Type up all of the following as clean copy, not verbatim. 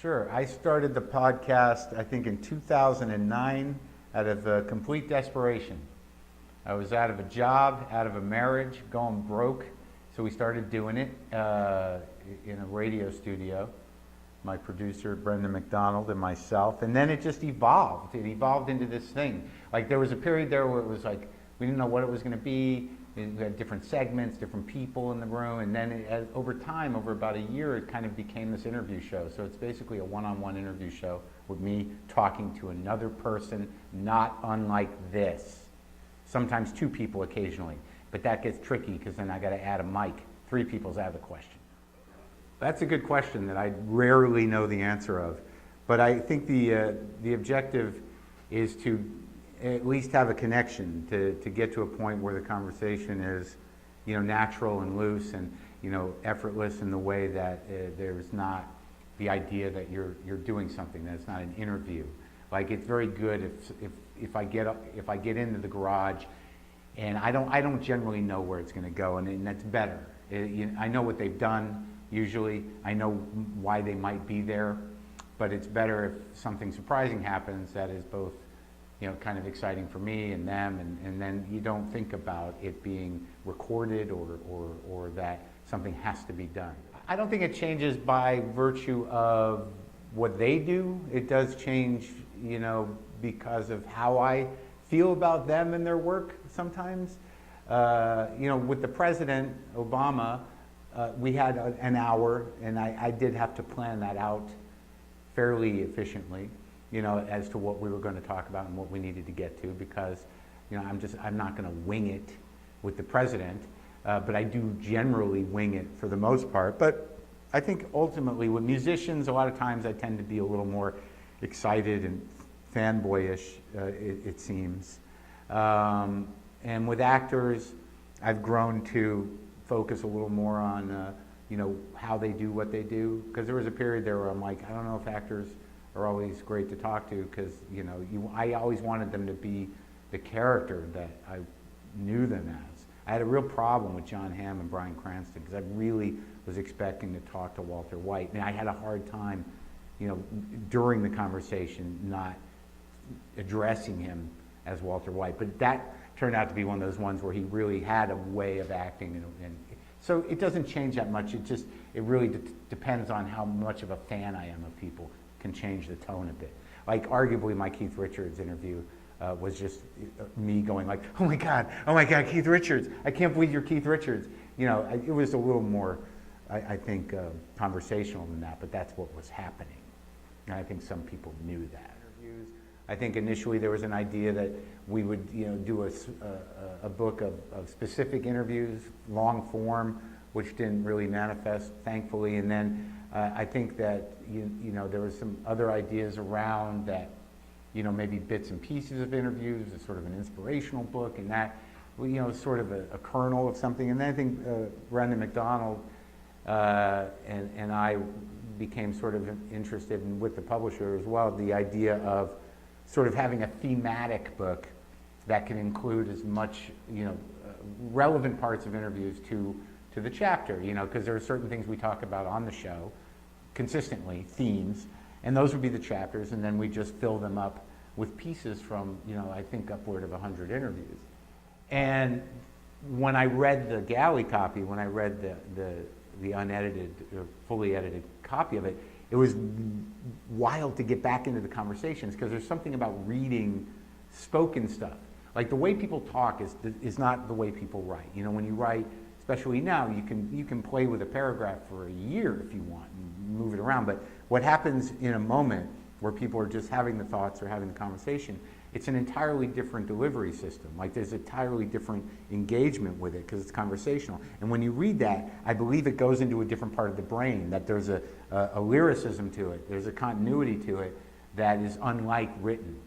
Sure. I started the podcast, I think, in 2009 out of complete desperation. I was out of a job, out of a marriage, going broke. So we started doing it in a radio studio. My producer, Brendan McDonald, and myself. And then it just evolved. It evolved into this thing. Like there was a period there where it was like, we didn't know what it was going to be. We had different segments, different people in the room, and then over time, over about a year, it kind of became this interview show. So it's basically a one-on-one interview show with me talking to another person, not unlike this. Sometimes two people occasionally, but that gets tricky because then I got to add a mic. Three people's out of the question. That's a good question that I rarely know the answer of, but I think the objective is to at least have a connection to get to a point where the conversation is, natural and loose and, effortless in the way that there's not the idea that you're doing something, that it's not an interview. Like it's very good if I get into the garage and I don't generally know where it's going to go, and that's better. I know what they've done usually. I know why they might be there, but it's better if something surprising happens that is both kind of exciting for me and them, and then you don't think about it being recorded or that something has to be done. I don't think it changes by virtue of what they do. It does change, because of how I feel about them and their work sometimes. With the president, Obama, we had an hour, and I did have to plan that out fairly efficiently. As to what we were going to talk about and what we needed to get to, because, I'm not going to wing it with the president, but I do generally wing it for the most part. But I think ultimately with musicians, a lot of times I tend to be a little more excited and fanboyish, it seems. And with actors, I've grown to focus a little more on, how they do what they do. Because there was a period there where I'm like, I don't know if actors are always great to talk to, because I always wanted them to be the character that I knew them as. I had a real problem with John Hamm and Bryan Cranston because I really was expecting to talk to Walter White, and I had a hard time, during the conversation, not addressing him as Walter White. But that turned out to be one of those ones where he really had a way of acting, and so it doesn't change that much. It really depends on how much of a fan I am of people. Can change the tone a bit. Like arguably my Keith Richards interview was just me going like, oh my God, Keith Richards, I can't believe you're Keith Richards. It was a little more, I think, conversational than that, but that's what was happening. And I think some people knew that. I think initially there was an idea that we would do a book of specific interviews, long form, which didn't really manifest, thankfully, and then I think that there was some other ideas around that, maybe bits and pieces of interviews, a sort of an inspirational book, and that, sort of a kernel of something. And then I think Brendan McDonald and I became sort of interested in, with the publisher as well, the idea of sort of having a thematic book that can include as much, relevant parts of interviews to the chapter, because there are certain things we talk about on the show consistently, themes, and those would be the chapters, and then we just fill them up with pieces from, I think upward of 100 interviews. And when I read the galley copy, when I read the unedited or fully edited copy of it, it was wild to get back into the conversations, because there's something about reading spoken stuff. Like the way people talk is not the way people write. When you write, especially now, you can play with a paragraph for a year if you want and move it around. But what happens in a moment where people are just having the thoughts or having the conversation, it's an entirely different delivery system. Like there's an entirely different engagement with it because it's conversational. And when you read that, I believe it goes into a different part of the brain, that there's a lyricism to it, there's a continuity to it that is unlike written.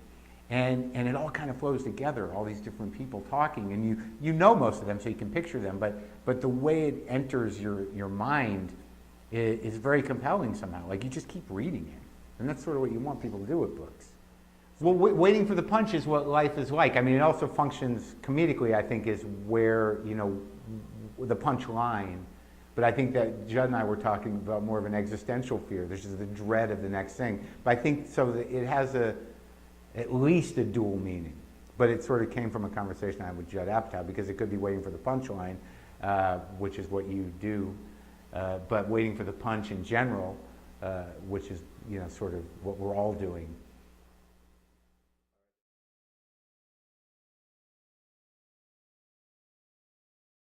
And it all kind of flows together, all these different people talking, and you know most of them, so you can picture them, but the way it enters your mind is very compelling somehow. Like you just keep reading it, and that's sort of what you want people to do with books. Well, waiting for the punch is what life is like. I mean, it also functions comedically, I think, is where, the punchline But I think that Judd and I were talking about more of an existential fear. There's just the dread of the next thing. But I think so that it has at least a dual meaning. But it sort of came from a conversation I had with Judd Apatow, because it could be waiting for the punchline, which is what you do, but waiting for the punch in general, which is sort of what we're all doing.